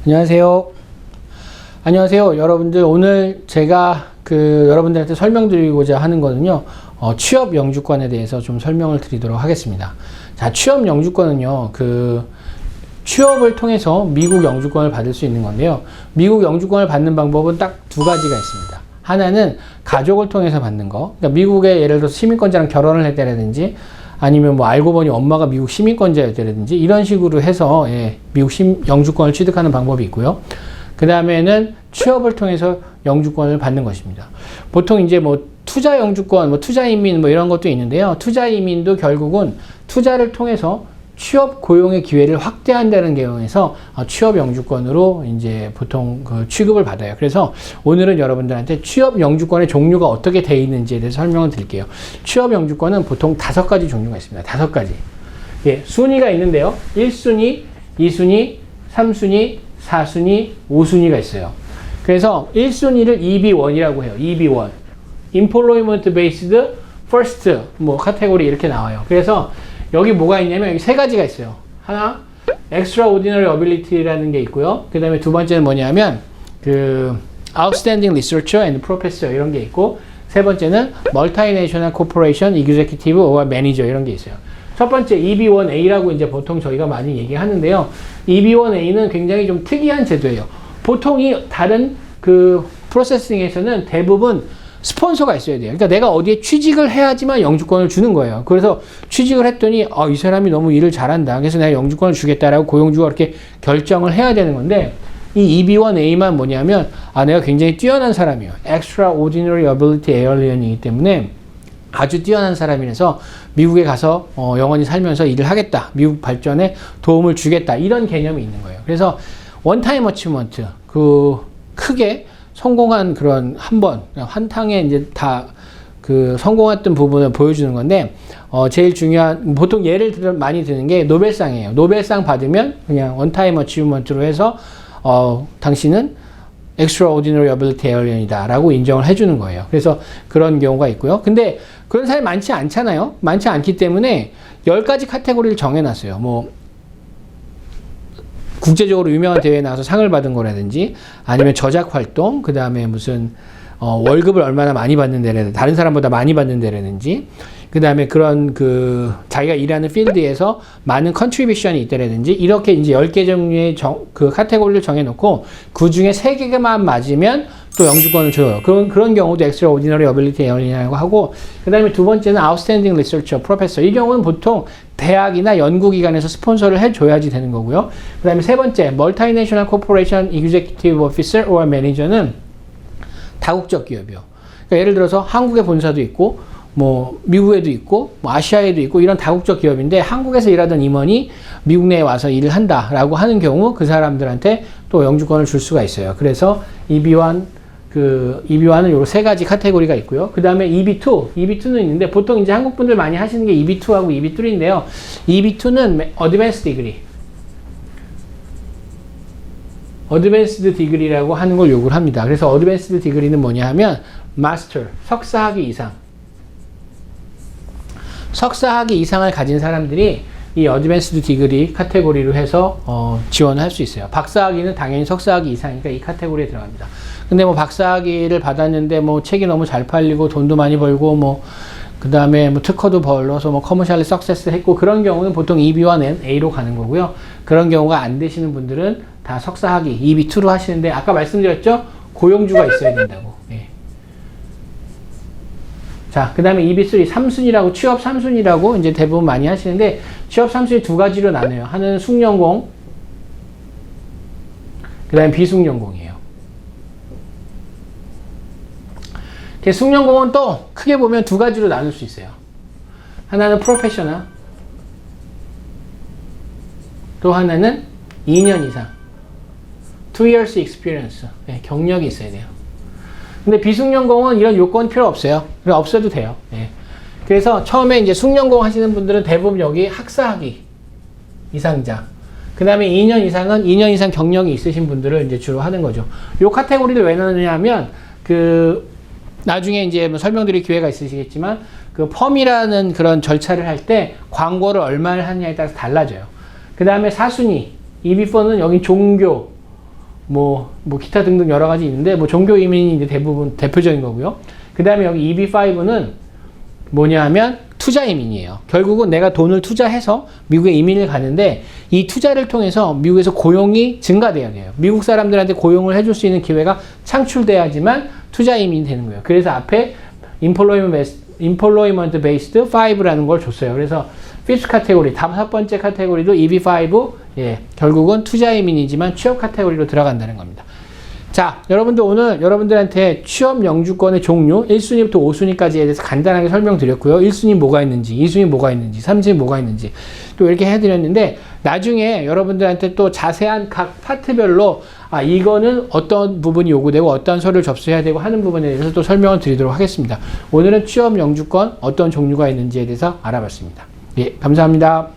안녕하세요. 안녕하세요. 여러분들, 오늘 제가 여러분들한테 설명드리고자 하는 거는요, 취업 영주권에 대해서 좀 설명을 드리도록 하겠습니다. 자, 취업 영주권은요, 취업을 통해서 미국 영주권을 받을 수 있는 건데요. 미국 영주권을 받는 방법은 딱 두 가지가 있습니다. 하나는 가족을 통해서 받는 거. 그러니까 미국에 예를 들어서 시민권자랑 결혼을 했다라든지, 아니면 뭐 알고 보니 엄마가 미국 시민권자였다라든지 이런 식으로 해서 미국 영주권을 취득하는 방법이 있고요. 그 다음에는 취업을 통해서 영주권을 받는 것입니다. 보통 이제 뭐 투자 영주권, 뭐 투자 이민 뭐 이런 것도 있는데요. 투자 이민도 결국은 투자를 통해서 취업 고용의 기회를 확대한다는 경우에서 취업 영주권으로 이제 보통 취급을 받아요. 그래서 오늘은 여러분들한테 취업 영주권의 종류가 어떻게 되어 있는지에 대해서 설명을 드릴게요. 취업 영주권은 보통 5가지 종류가 있습니다. 5가지. 예, 순위가 있는데요. 1순위, 2순위, 3순위, 4순위, 5순위가 있어요. 그래서 1순위를 EB1이라고 해요. EB1. Employment Based First 뭐 카테고리 이렇게 나와요. 그래서 여기 뭐가 있냐면 여기 3가지가 있어요. 하나, Extraordinary Ability라는 게 있고요. 그 다음에 두 번째는 뭐냐면 Outstanding Researcher and Professor 이런 게 있고, 세 번째는 Multinational Corporation Executive or Manager 이런 게 있어요. 첫 번째 EB1A라고 이제 보통 저희가 많이 얘기하는데요. EB1A는 굉장히 좀 특이한 제도예요. 보통 이 다른 프로세싱에서는 대부분 스폰서가 있어야 돼요. 그러니까 내가 어디에 취직을 해야지만 영주권을 주는 거예요. 그래서 취직을 했더니 이 사람이 너무 일을 잘한다. 그래서 내가 영주권을 주겠다라고 고용주가 그렇게 결정을 해야 되는 건데, 이 EB1A만 뭐냐면 내가 굉장히 뛰어난 사람이에요. Extraordinary Ability Alien이기 때문에 아주 뛰어난 사람이라서 미국에 가서 영원히 살면서 일을 하겠다. 미국 발전에 도움을 주겠다. 이런 개념이 있는 거예요. 그래서 원타임 어치먼트, 크게 성공한 그런 한탕에 이제 다 성공했던 부분을 보여주는 건데, 제일 중요한, 보통 예를 많이 드는 게 노벨상이에요. 노벨상 받으면 그냥 원타임 어치먼트로 해서, 당신은 Extraordinary Ability Alien이다 라고 인정을 해주는 거예요. 그래서 그런 경우가 있고요. 근데 그런 사람이 많지 않잖아요. 많지 않기 때문에 10가지 카테고리를 정해놨어요. 뭐 국제적으로 유명한 대회에 나와서 상을 받은 거라든지, 아니면 저작 활동, 그 다음에 무슨 월급을 얼마나 많이 받는 데라든지, 다른 사람보다 많이 받는 데라든지, 그 다음에 그런 자기가 일하는 필드에서 많은 컨트리뷰션이 있다라든지, 이렇게 이제 10개 종류의 카테고리를 정해놓고 그 중에 3개만 맞으면 또 영주권을 줘요. 그런 경우도 Extraordinary Ability Alien이라고 하고, 그 다음에 두 번째는 Outstanding Researcher, Professor. 이 경우는 보통 대학이나 연구기관에서 스폰서를 해줘야지 되는 거고요. 그 다음에 세 번째, Multinational Corporation Executive Officer or Manager는 다국적 기업이요. 그러니까 예를 들어서 한국에 본사도 있고, 뭐 미국에도 있고, 뭐 아시아에도 있고, 이런 다국적 기업인데 한국에서 일하던 임원이 미국 내에 와서 일을 한다라고 하는 경우 그 사람들한테 또 영주권을 줄 수가 있어요. 그래서 EB1은 요 3가지 카테고리가 있고요. 그 다음에 EB2는 있는데 보통 이제 한국 분들 많이 하시는 게 EB2하고 EB3인데요. EB2는 Advanced Degree. 어드밴스드 디그리라고 하는 걸 요구를 합니다. 그래서 어드밴스드 디그리는 뭐냐 하면 마스터, 석사학위 이상. 석사학위 이상을 가진 사람들이 이 어드밴스드 디그리 카테고리로 해서 지원을 할 수 있어요. 박사학위는 당연히 석사학위 이상이니까 이 카테고리에 들어갑니다. 근데 뭐 박사학위를 받았는데 뭐 책이 너무 잘 팔리고 돈도 많이 벌고 뭐 그 다음에 뭐 특허도 벌러서 뭐 커머셜리 석세스 했고, 그런 경우는 보통 EB1A로 가는 거고요. 그런 경우가 안 되시는 분들은 다 석사학위 EB2로 하시는데, 아까 말씀드렸죠? 고용주가 있어야 된다고. 예. 자, 그 다음에 EB3, 3순위라고, 취업 3순위라고 이제 대부분 많이 하시는데, 취업 3순위 2가지로 나눠요. 하나는 숙련공, 그 다음에 비숙련공이에요. 숙련공은 또 크게 보면 2가지로 나눌 수 있어요. 하나는 프로페셔널, 또 하나는 2년 이상, 2 years experience, 네, 경력이 있어야 돼요. 근데 비숙련공은 이런 요건 필요 없어요. 그냥 없어도 돼요. 네. 그래서 처음에 이제 숙련공 하시는 분들은 대부분 여기 학사학위 이상자, 그 다음에 2년 이상은 2년 이상 경력이 있으신 분들을 이제 주로 하는 거죠. 요 카테고리를 왜 넣느냐면 나중에 이제 뭐 설명드릴 기회가 있으시겠지만 펌이라는 그런 절차를 할 때 광고를 얼마를 하느냐에 따라서 달라져요. 그 다음에 사순위, EB4는 여기 종교, 기타 등등 여러 가지 있는데, 종교 이민이 이제 대표적인 거고요. 그 다음에 여기 EB5는 뭐냐 하면 투자 이민이에요. 결국은 내가 돈을 투자해서 미국에 이민을 가는데, 이 투자를 통해서 미국에서 고용이 증가돼야 돼요. 미국 사람들한테 고용을 해줄 수 있는 기회가 창출돼야지만 투자 이민이 되는 거예요. 그래서 앞에 Employment Based 5라는 걸 줬어요. 그래서 fifth 카테고리, 5번째 카테고리도 EB5, 결국은 투자 이민이지만 취업 카테고리로 들어간다는 겁니다. 자, 여러분들 오늘 여러분들한테 취업 영주권의 종류 1순위부터 5순위까지에 대해서 간단하게 설명드렸고요. 1순위 뭐가 있는지, 2순위 뭐가 있는지, 3순위 뭐가 있는지 또 이렇게 해드렸는데, 나중에 여러분들한테 또 자세한 각 파트별로 이거는 어떤 부분이 요구되고 어떤 서류를 접수해야 되고 하는 부분에 대해서 또 설명을 드리도록 하겠습니다. 오늘은 취업 영주권 어떤 종류가 있는지에 대해서 알아봤습니다. 예, 감사합니다.